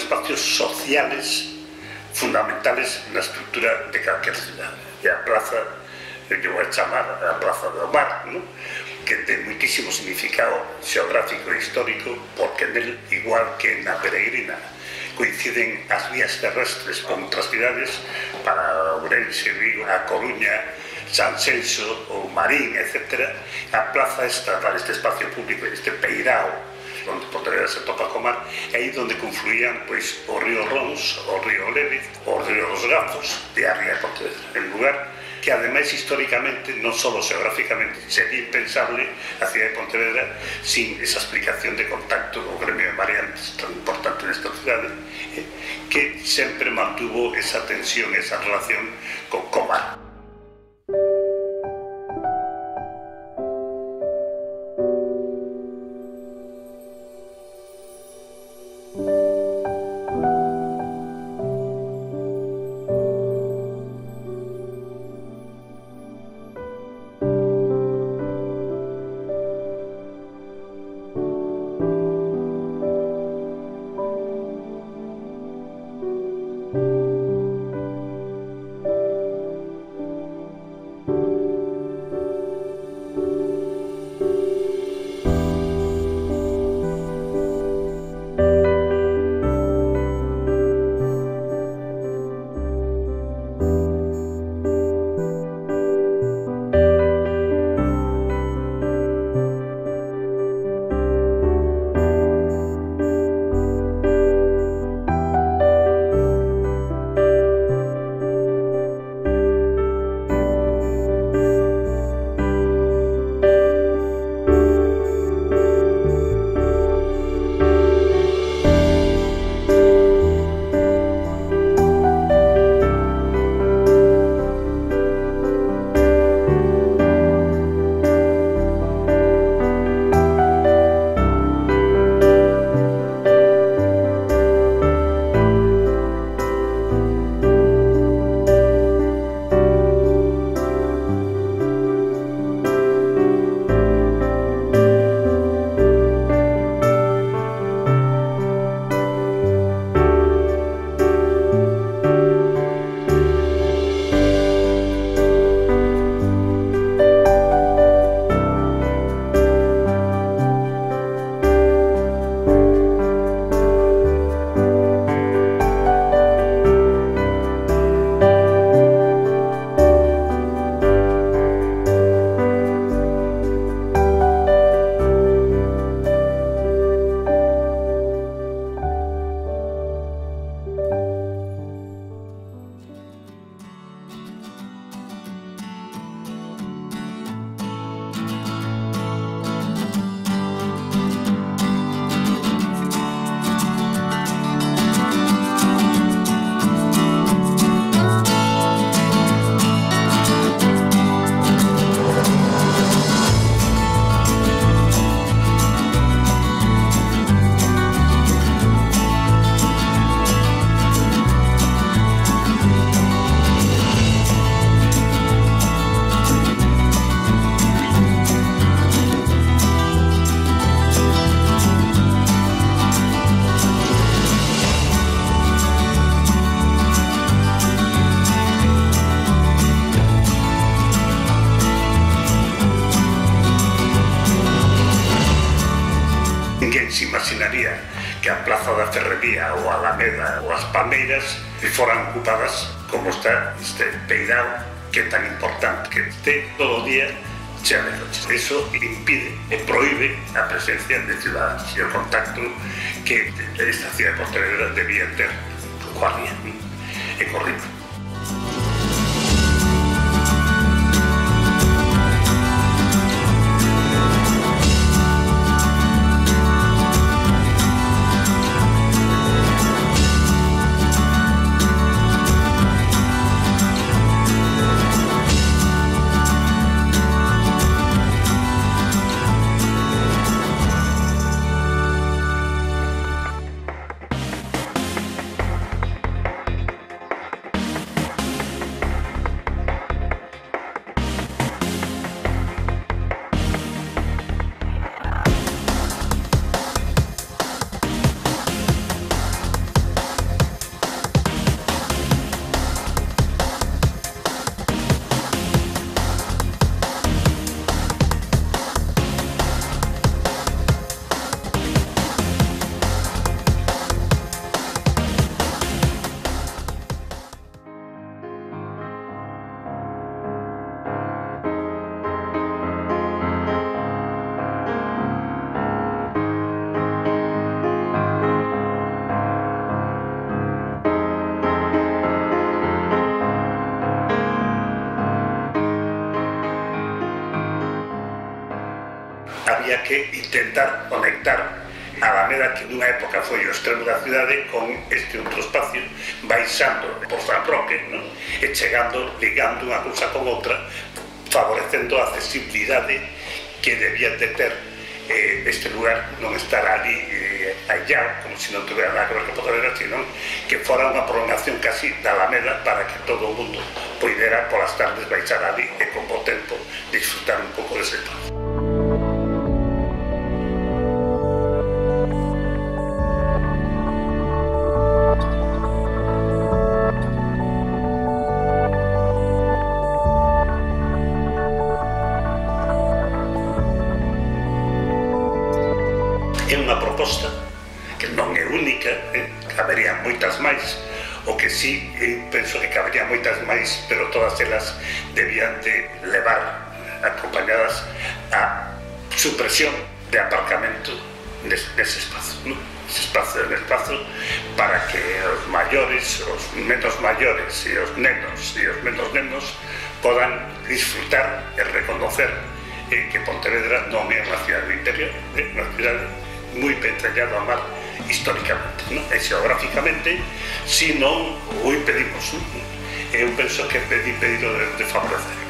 espacios sociales fundamentales na estrutura de calquer cidade. E a plaza, que vou chamar a Plaza do Mar, ¿no?, que ten muitísimo significado xeográfico e histórico, porque nel, igual que na Peregrina, coinciden as vías terrestres con outras cidades para Ourense, Vigo, A Coruña, Sanxenxo, ou Marín, etc. A plaza esta, este espacio público, este peirao, onde Pontevedra se topa co mar, é aí onde confluían pois, o río Rons, o río Lévez, o río dos Gazos, de Arria de Pontevedra. En lugar que, ademais, históricamente, non só xeográficamente, sería impensable a cidade de Pontevedra sin esa explicación de contacto co gremio de mariantes tan importante nesta cidade, que sempre mantuvo esa tensión, esa relación co mar. que a Plaza da Ferrería ou a Alameda ou as Palmeiras foran ocupadas como está este peirao que é tan importante, que este todo o día chea de coches. Eso impide e proíbe a presencia de ciudadanos e o contacto que esta cidade de Pontevedra debía ter coa ría e co río. había que intentar conectar a Alameda, que nunha época foi o extremo da cidade, con este outro espacio, baixando por San Roque, non? E chegando, ligando unha cousa con outra, favorecendo a accesibilidade que debía de ter este lugar, non estar ali allá, como se non tuvera nada que ver con Pontevedra, sino que fora unha prolongación casi da Alameda para que todo o mundo poidera polas tardes baixar ali e con bo tempo disfrutar un pouco dese espacio. É unha proposta que non é única, habería moitas máis, o que sí, penso que habería moitas máis, pero todas elas debían de levar acompañadas a supresión de aparcamento nese espazo, ¿no? Ese espazo para que os maiores, os menos maiores e os nenos e os menos nenos podan disfrutar e reconocer que Pontevedra non é unha cidade do interior, é unha cidade moi petrallado ao mar históricamente, non? E xeográficamente, si non o impedimos, eu penso que é impedido de favorecer.